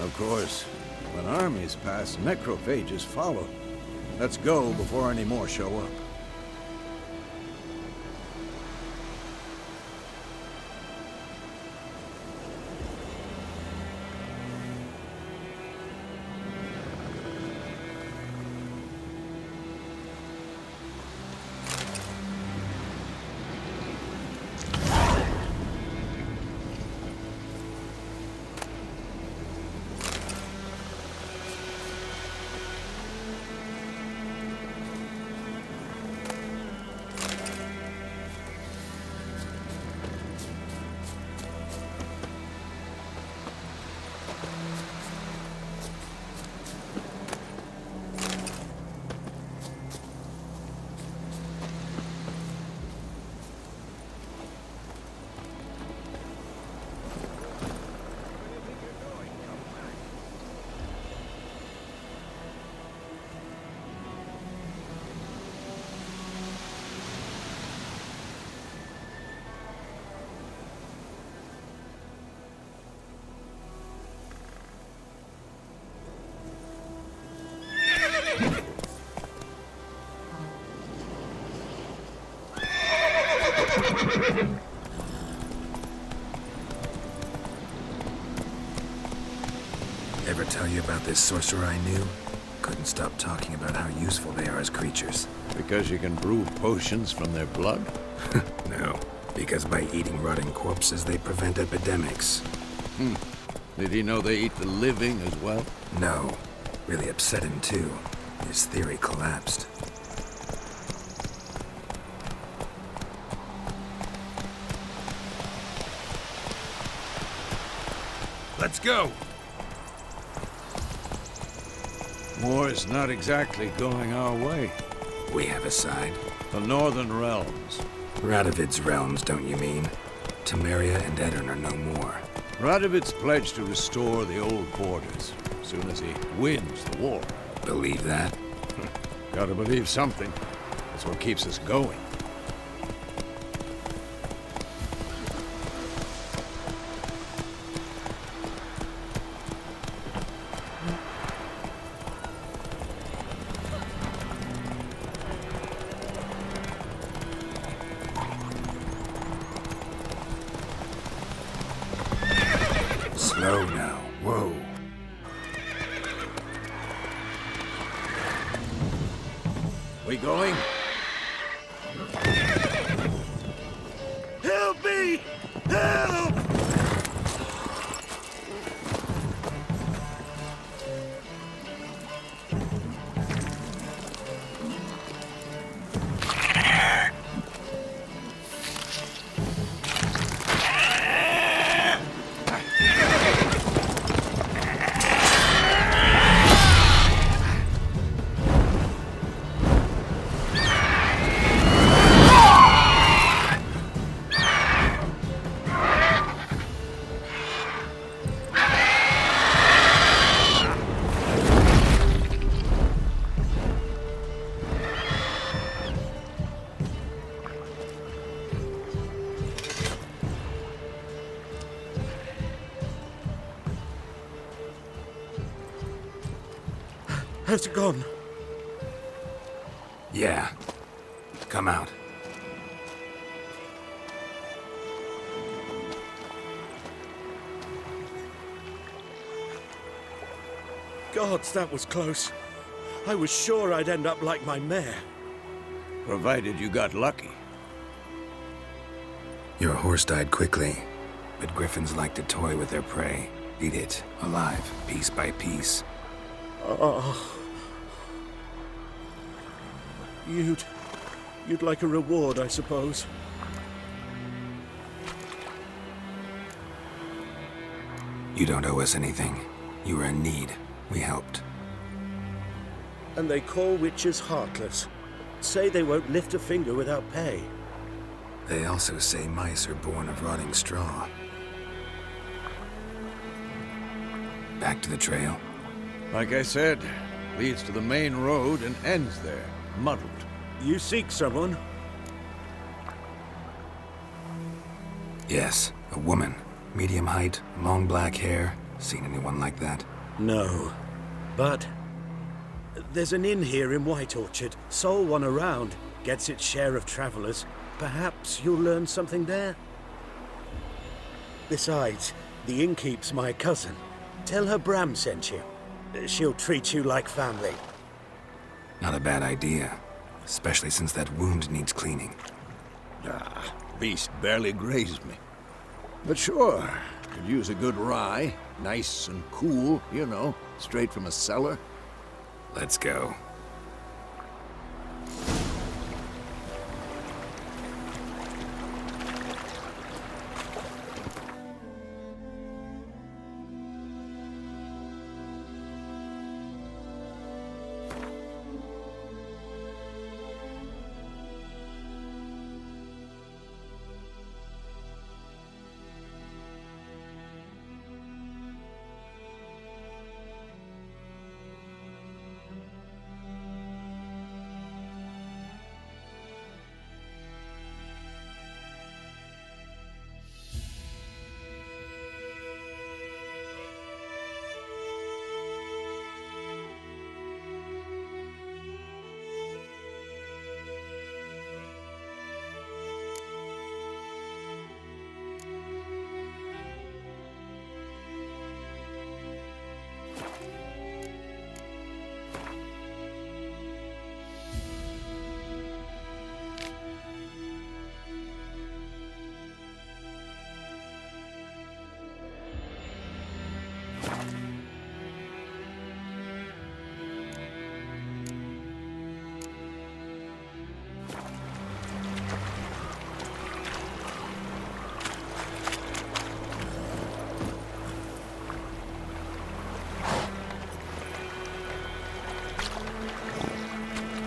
Of course, when armies pass, necrophages follow. Let's go before any more show up. Ever tell you about this sorcerer I knew? Couldn't stop talking about how useful they are as creatures. Because you can brew potions from their blood? No, because by eating rotting corpses, they prevent epidemics. Did he know they eat the living as well? No. Really upset him, too. His theory collapsed. Let's go! War's not exactly going our way. We have a side. The Northern Realms. Radovid's realms, don't you mean? Temeria and Edirn are no more. Radovid's pledged to restore the old borders, as soon as he wins the war. Believe that? Gotta believe something. That's what keeps us going. Slow now. Whoa. We going? Help me! Help! Has it gone? Yeah. Come out. Gods, that was close. I was sure I'd end up like my mare. Provided you got lucky. Your horse died quickly, but griffins like to toy with their prey. Eat it, alive, piece by piece. Oh. You'd like a reward, I suppose. You don't owe us anything. You were in need. We helped. And they call witches heartless. Say they won't lift a finger without pay. They also say mice are born of rotting straw. Back to the trail. Like I said, leads to the main road and ends there, muddled. You seek someone? Yes, a woman. Medium height, long black hair, Seen anyone like that? No. But there's an inn here in White Orchard. Sole one around. Gets its share of travelers. Perhaps you'll learn something there? Besides, the innkeep's my cousin. Tell her Bram sent you. She'll treat you like family. Not a bad idea. Especially since that wound needs cleaning. Ah, beast barely grazed me. But sure, could use a good rye. Nice and cool, you know, straight from a cellar. Let's go.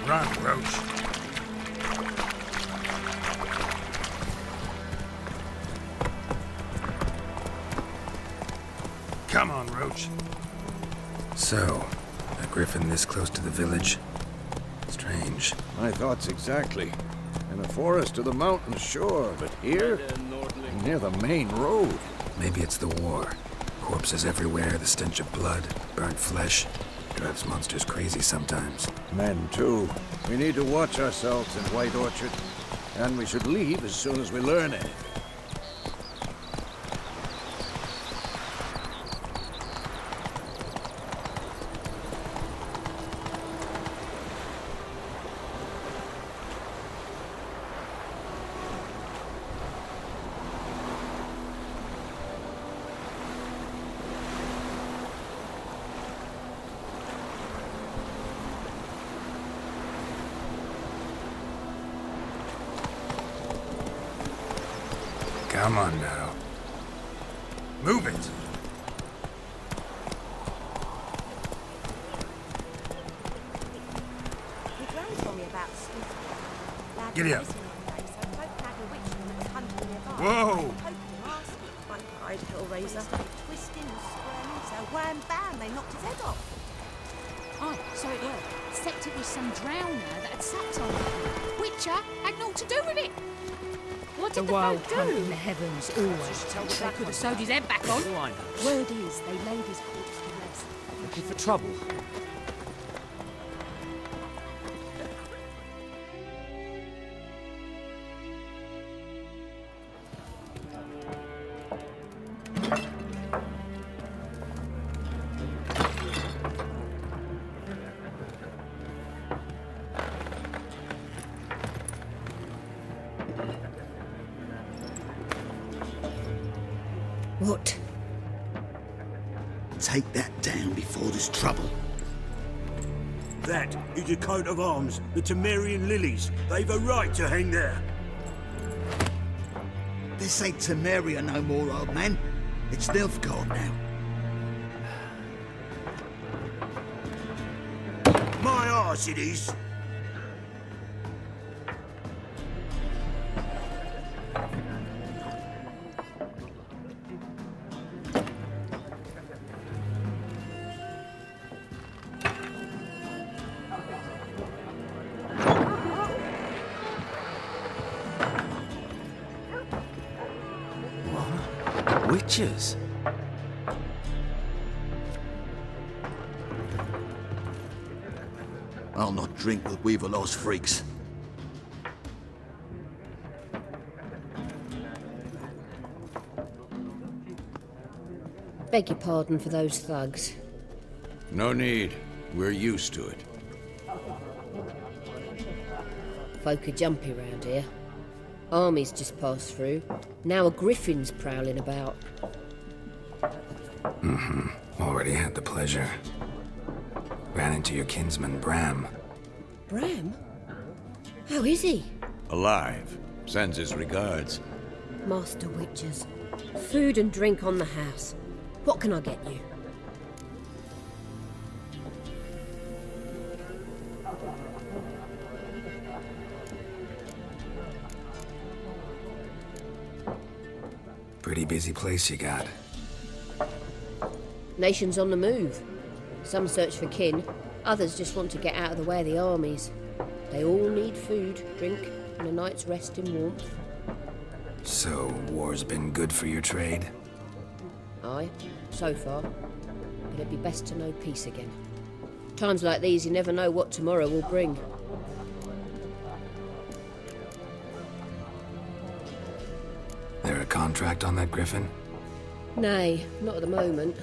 Run, Roach. Come on, Roach. So, a griffin this close to the village? Strange. My thoughts exactly. In a forest or the mountains, sure, but here? Near the main road. Maybe it's the war. Corpses everywhere, the stench of blood, burnt flesh. Drives monsters crazy sometimes. Men, too. We need to watch ourselves in White Orchard. And we should leave as soon as we learn it. Come on now. Move it! Giddy up. Whoa! Black-eyed hellraiser. Twisting and squirming, so wham bam, they knocked his head off. Oh, so it were. Except it was some drowner that had sapped on him. Witcher had naught to do with it. What did the wild folk hunt do? in the heavens always takes They could have sewed his head back on. I know. Word is, they laid his corpse to rest. Looking for trouble. What? Take that down before there's trouble. That is a coat of arms, the Temerian lilies. They've a right to hang there. This ain't Temeria no more, old man. It's Nilfgaard now. My arse it is. Witches? I'll not drink with Weaverlaw's freaks. Beg your pardon for those thugs. No need. We're used to it. Folk are jumpy round here. Armies just passed through. Now a griffin's prowling about. Already had the pleasure. Ran into your kinsman, Bram. Bram? How is he? Alive. Sends his regards. Master Witchers. Food and drink on the house. What can I get you? Pretty busy place you got. Nations on the move. Some search for kin, others just want to get out of the way of the armies. They all need food, drink, and a night's rest in warmth. So, war's been good for your trade? Aye, so far. But it'd be best to know peace again. Times like these, you never know what tomorrow will bring. There a contract on that griffin? Nay, not at the moment.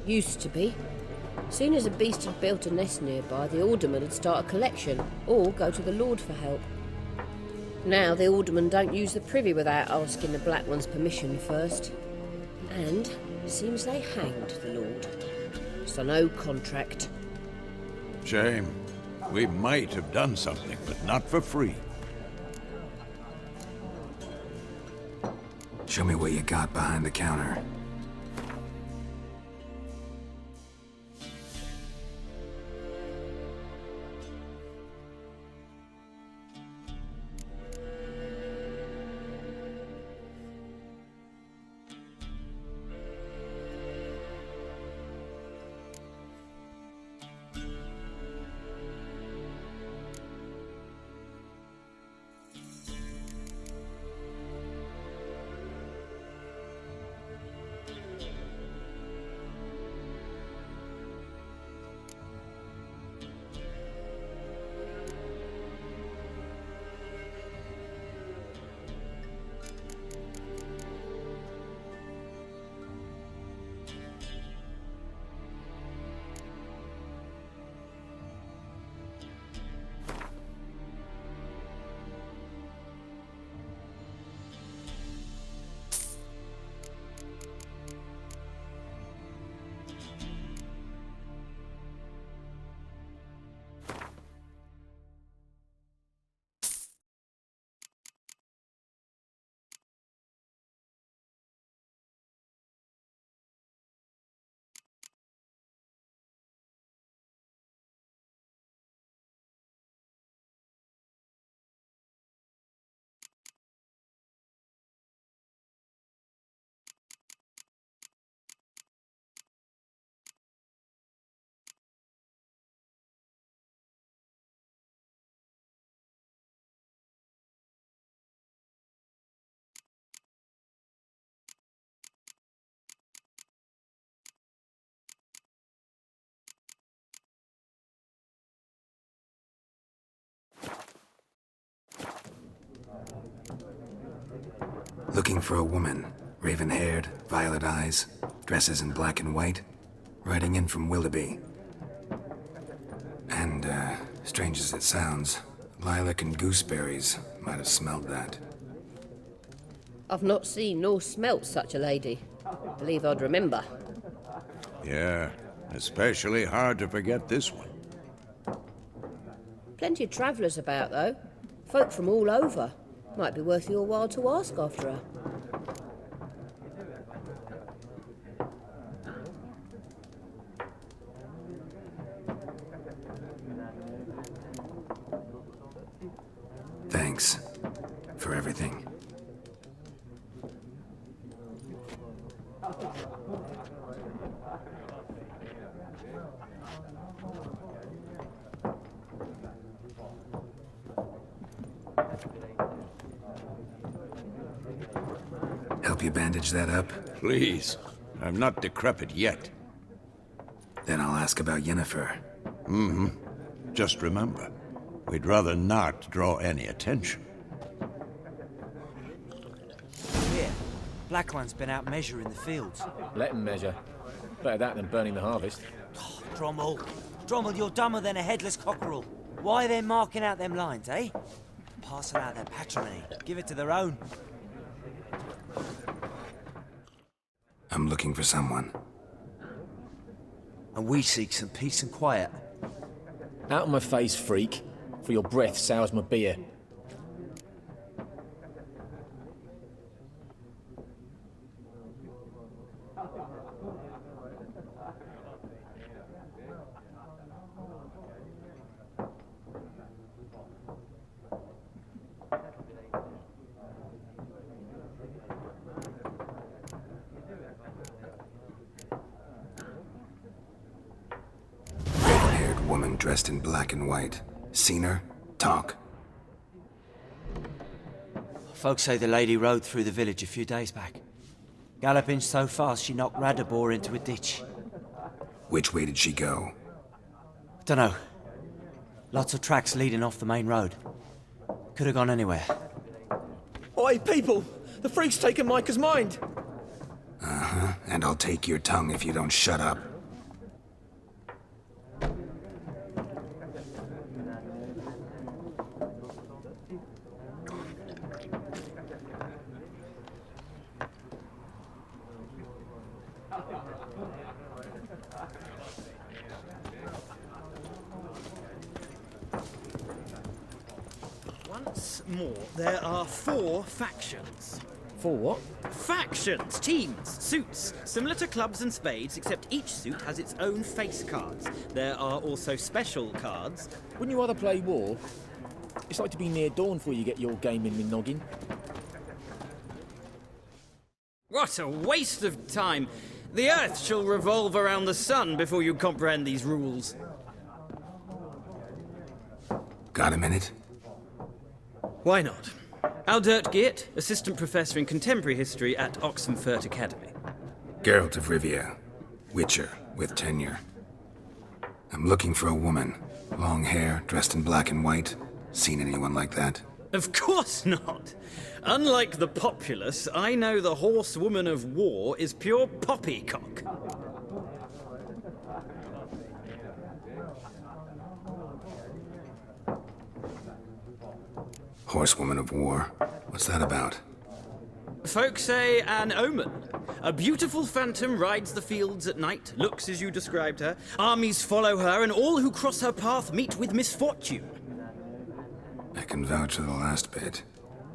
Used to be. Soon as a beast had built a nest nearby, the alderman would start a collection, or go to the Lord for help. Now the aldermen don't use the privy without asking the Black One's permission first. And seems they hanged the Lord. So no contract. Shame. We might have done something, but not for free. Show me what you got behind the counter. Looking for a woman. Raven-haired, violet eyes, dresses in black and white. Riding in from Willoughby. And, strange as it sounds, lilac and gooseberries might have smelled that. I've not seen nor smelt such a lady. Believe I'd remember. Yeah, especially hard to forget this one. Plenty of travellers about, though. Folk from all over. Might be worth your while to ask after her. Thanks for everything. Help you bandage that up? Please. I'm not decrepit yet. Then I'll ask about Yennefer. Just remember, we'd rather not draw any attention. Here, Black One's been out measuring the fields. Let him measure. Better that than burning the harvest. Oh, Drommel, you're dumber than a headless cockerel. Why are they marking out them lines, eh? Parcel out their patrimony. Give it to their own. I'm looking for someone. And we seek some peace and quiet. Out of my face, freak, for your breath sours my beer. Woman dressed in black and white. Seen her? Talk. Folks say the lady rode through the village a few days back. Galloping so fast she knocked Radabor into a ditch. Which way did she go? Dunno. Lots of tracks leading off the main road. Could have gone anywhere. Oi, people! The freak's taken Micah's mind! Uh-huh, and I'll take your tongue if you don't shut up. Once more, there are 4 factions. 4 what? Factions, teams, suits, similar to clubs and spades, except each suit has its own face cards. There are also special cards. Wouldn't you rather play war? It's like to be near dawn before you get your game in with noggin. What a waste of time! The Earth shall revolve around the sun before you comprehend these rules. Got a minute? Why not? Aldert Geert, Assistant Professor in Contemporary History at Oxenfurt Academy. Geralt de Rivia, Witcher, with tenure. I'm looking for a woman. Long hair, dressed in black and white. Seen anyone like that? Of course not! Unlike the populace, I know the horsewoman of war is pure poppycock. Horsewoman of war? What's that about? Folk say an omen. A beautiful phantom rides the fields at night, looks as you described her. Armies follow her, and all who cross her path meet with misfortune. I can vouch for the last bit.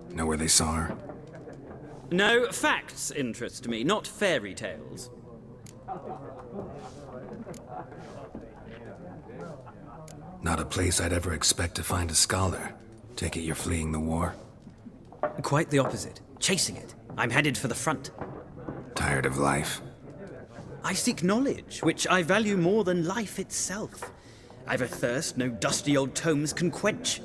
Know where they saw her? No, facts interest me, not fairy tales. Not a place I'd ever expect to find a scholar. Take it you're fleeing the war? Quite the opposite. Chasing it. I'm headed for the front. Tired of life? I seek knowledge, which I value more than life itself. I've a thirst no dusty old tomes can quench.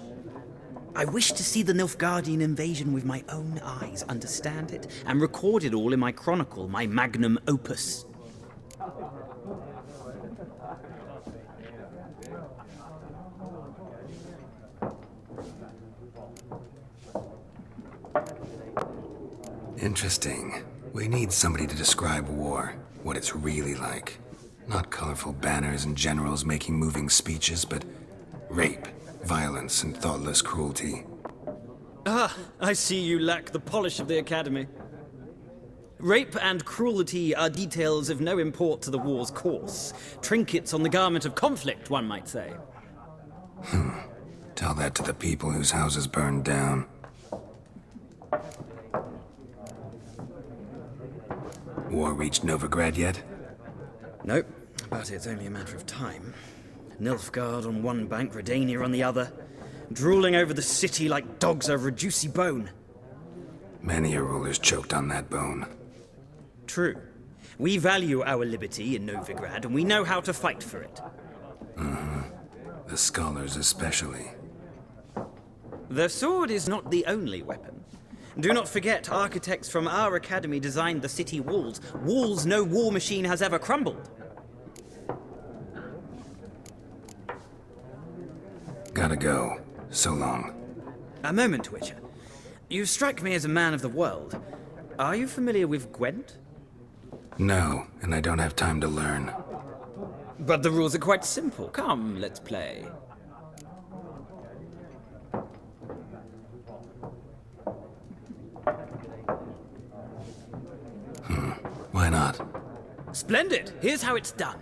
I wish to see the Nilfgaardian invasion with my own eyes, understand it, and record it all in my chronicle, my magnum opus. Interesting. We need somebody to describe war, what it's really like. Not colorful banners and generals making moving speeches, but rape, violence, and thoughtless cruelty. Ah, I see you lack the polish of the Academy. Rape and cruelty are details of no import to the war's course. Trinkets on the garment of conflict, one might say. Tell that to the people whose houses burned down. War reached Novigrad yet? Nope, but it's only a matter of time. Nilfgaard on one bank, Redania on the other, drooling over the city like dogs over a juicy bone. Many a ruler's choked on that bone. True. We value our liberty in Novigrad, and we know how to fight for it. The scholars especially. The sword is not the only weapon. Do not forget, architects from our academy designed the city walls. Walls no war machine has ever crumbled. Gotta go. So long. A moment, Witcher. You strike me as a man of the world. Are you familiar with Gwent? No, and I don't have time to learn. But the rules are quite simple. Come, let's play. Why not? Splendid! Here's how it's done.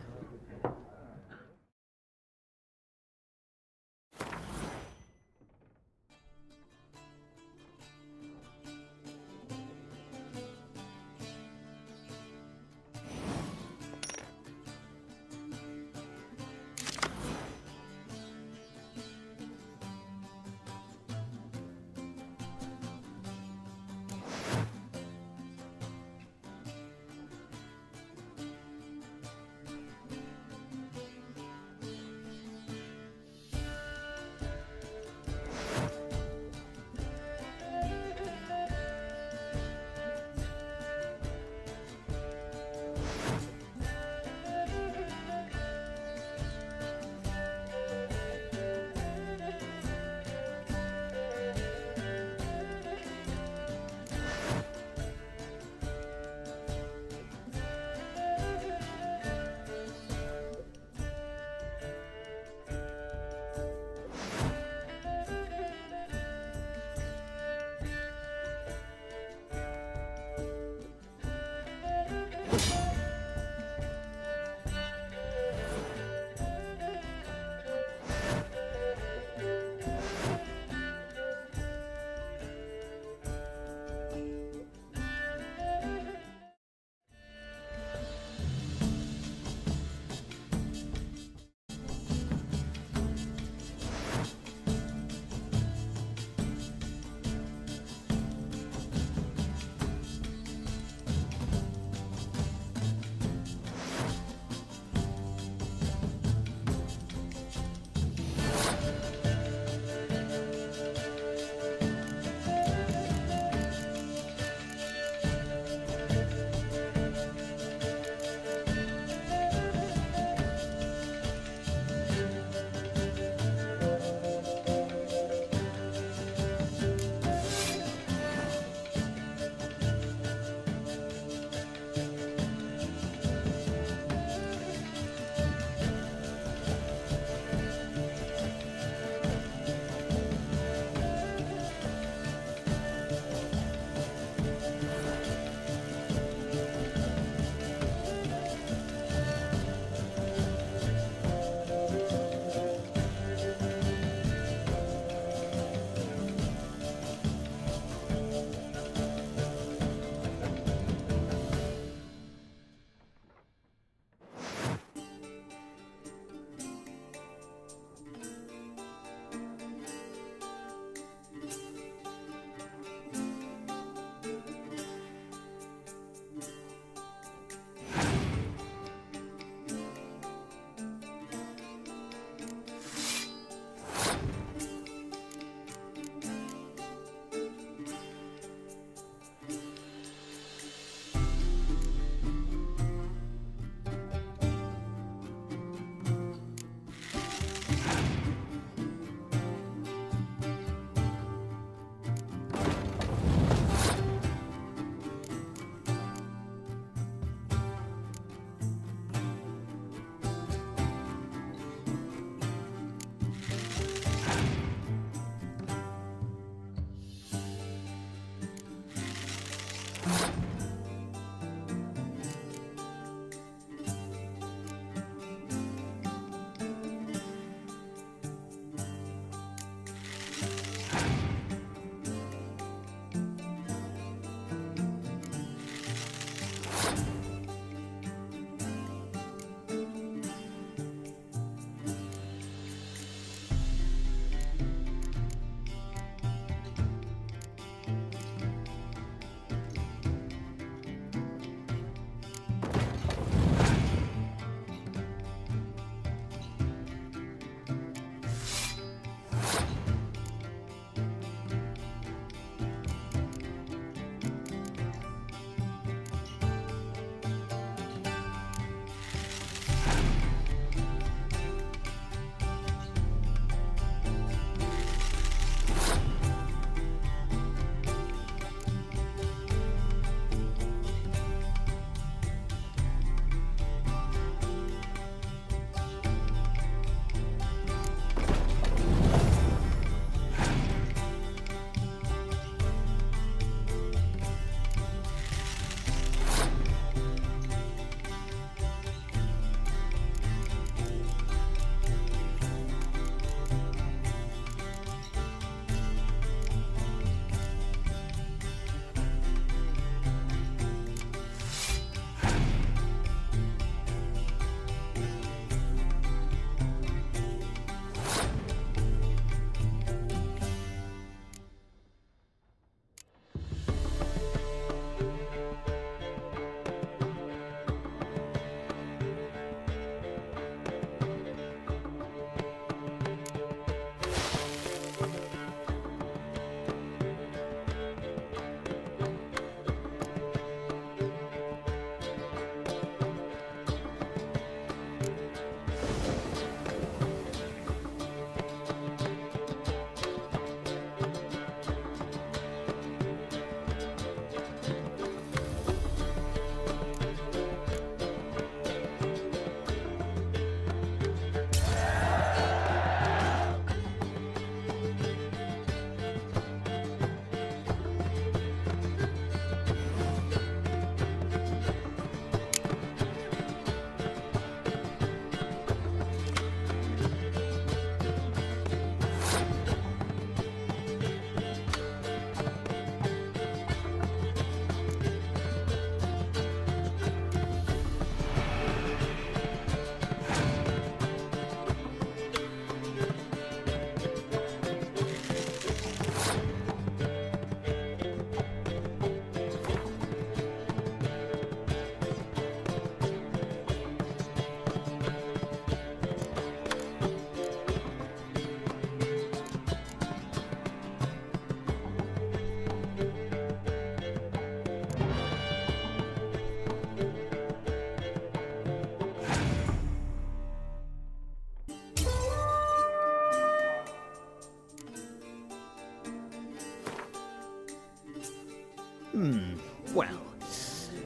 Well,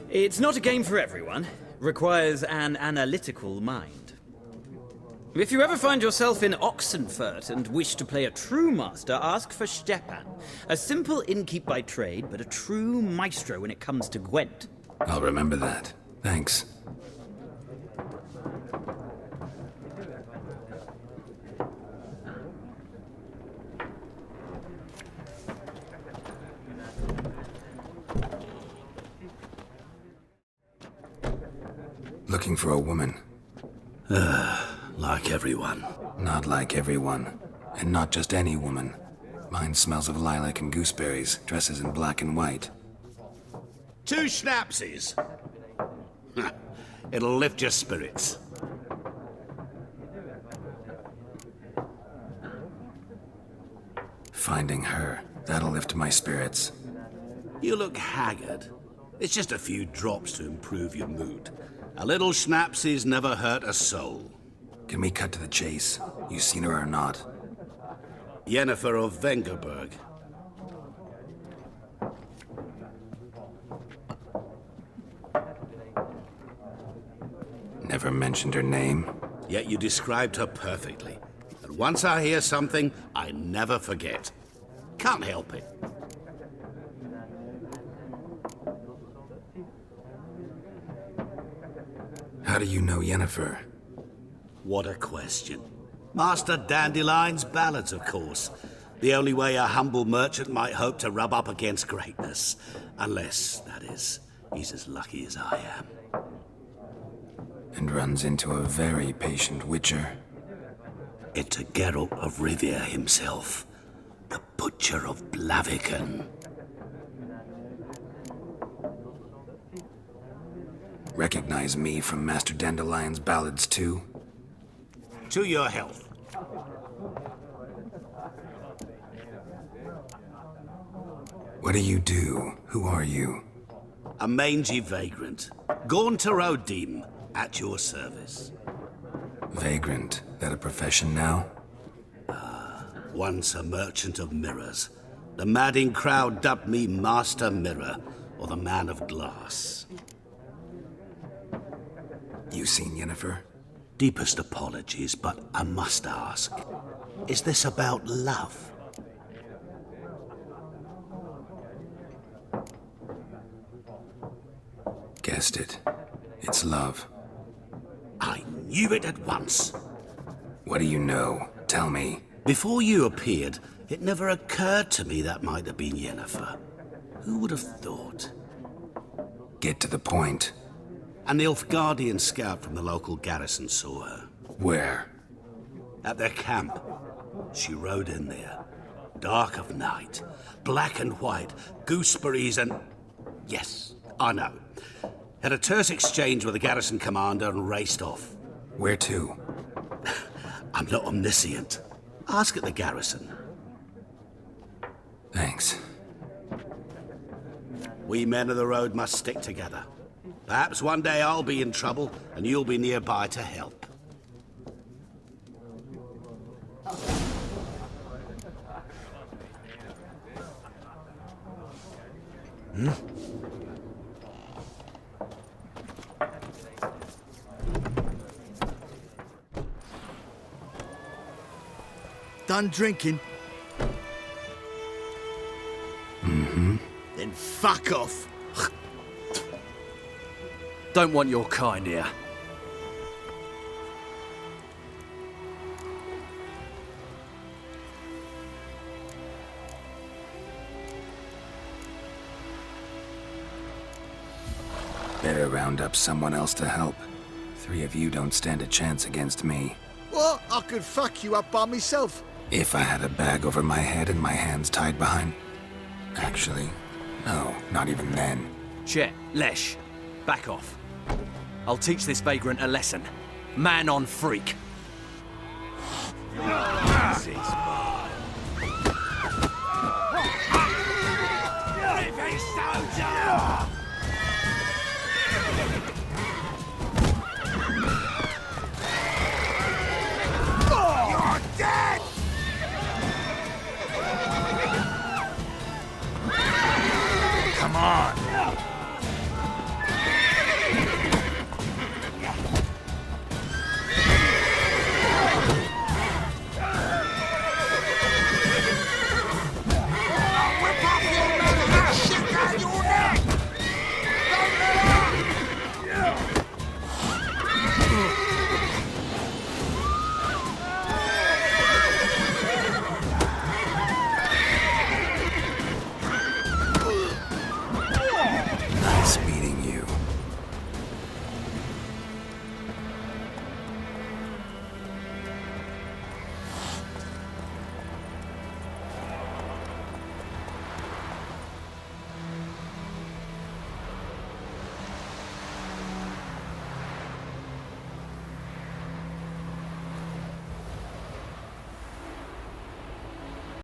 it's not a game for everyone. Requires an analytical mind. If you ever find yourself in Oxenfurt and wish to play a true master, ask for Stepan. A simple innkeep by trade, but a true maestro when it comes to Gwent. I'll remember that. Thanks. Looking for a woman. Like everyone. Not like everyone. And not just any woman. Mine smells of lilac and gooseberries, dresses in black and white. 2 schnapsies. It'll lift your spirits. Finding her, that'll lift my spirits. You look haggard. It's just a few drops to improve your mood. A little schnapsies never hurt a soul. Can we cut to the chase? You seen her or not? Yennefer of Vengerberg. Never mentioned her name. Yet you described her perfectly. And once I hear something, I never forget. Can't help it. How do you know Yennefer? What a question. Master Dandelion's ballads, of course. The only way a humble merchant might hope to rub up against greatness. Unless, that is, he's as lucky as I am. And runs into a very patient witcher. It's a Geralt of Rivia himself. The Butcher of Blaviken. Recognize me from Master Dandelion's ballads, too? To your health. What do you do? Who are you? A mangy vagrant. Gone to Rodim, at your service. Vagrant? That a profession now? Once a merchant of mirrors. The madding crowd dubbed me Master Mirror, or the Man of Glass. You seen Yennefer? Deepest apologies, but I must ask. Is this about love? Guessed it. It's love. I knew it at once. What do you know? Tell me. Before you appeared, it never occurred to me that might have been Yennefer. Who would have thought? Get to the point. An Nilfgaardian scout from the local garrison saw her. Where? At their camp. She rode in there. Dark of night. Black and white. Gooseberries and... Yes, I know. Had a terse exchange with the garrison commander and raced off. Where to? I'm not omniscient. Ask at the garrison. Thanks. We men of the road must stick together. Perhaps one day I'll be in trouble and you'll be nearby to help. Done drinking? Mm-hmm. Then fuck off. Don't want your kind here. Better round up someone else to help. 3 of you don't stand a chance against me. What? I could fuck you up by myself. If I had a bag over my head and my hands tied behind... Actually, no, not even then. Chet, Lesh, back off. I'll teach this vagrant a lesson. Man on freak.